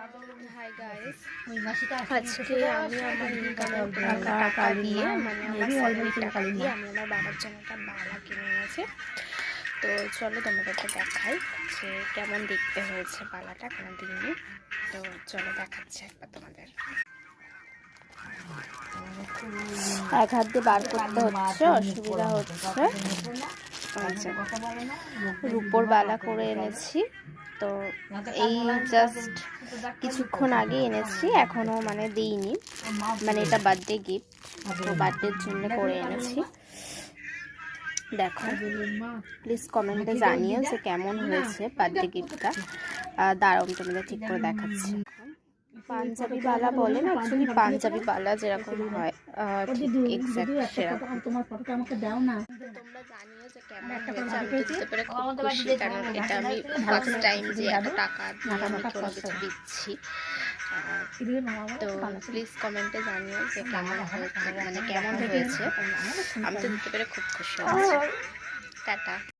Hi guys, আজকে আমি আমার ইনকামের টাকা দিয়ে মানে আমার স্যালারির টাকা দিয়ে আমি আমার বাবার জন্য একটা বালা কিনে এনেছি। তো চলো তোমাদেরকে দেখাই যে কেমন দেখতে হয়েছে বালাটা, কোনো দিনই। তো চলো দেখাচ্ছি একবার তোমাদের। এক হাত দিয়ে বার করতে হচ্ছে, অসুবিধা হচ্ছে। রূপোর বালা করে এনেছি, তো এই জাস্ট কিছুক্ষণ আগে এনেছি, এখনো মানে দিইনি, মানে এটা বার্থডে গিফট, তো বার্থডের জন্য করে এনেছি। দেখো, প্লিজ কমেন্টে জানিও যে কেমন হয়েছে বার্থডে গিফটটা। দাঁড়াও তোমাদের ঠিক করে দেখাচ্ছি। পাঞ্জাবি বালা বলে না, অ্যাকচুয়ালি পাঞ্জাবি বালা যেরকম হয় ঠিক এক্স্যাক্ট সেরকম। তোমরা জানিও যে কেমন হয়েছে। আমি তো দিতে পেরে খুব খুশি, কারণ এটা আমি ফার্স্ট টাইম যে এত টাকা দিয়ে আমি কোনো কিছু দিচ্ছি। তো প্লিজ কমেন্টে জানিও যে কেমন হয়েছে, মানে কেমন হয়েছে। আমি তো দিতে পেরে খুব খুশি হয়েছি। টাটা।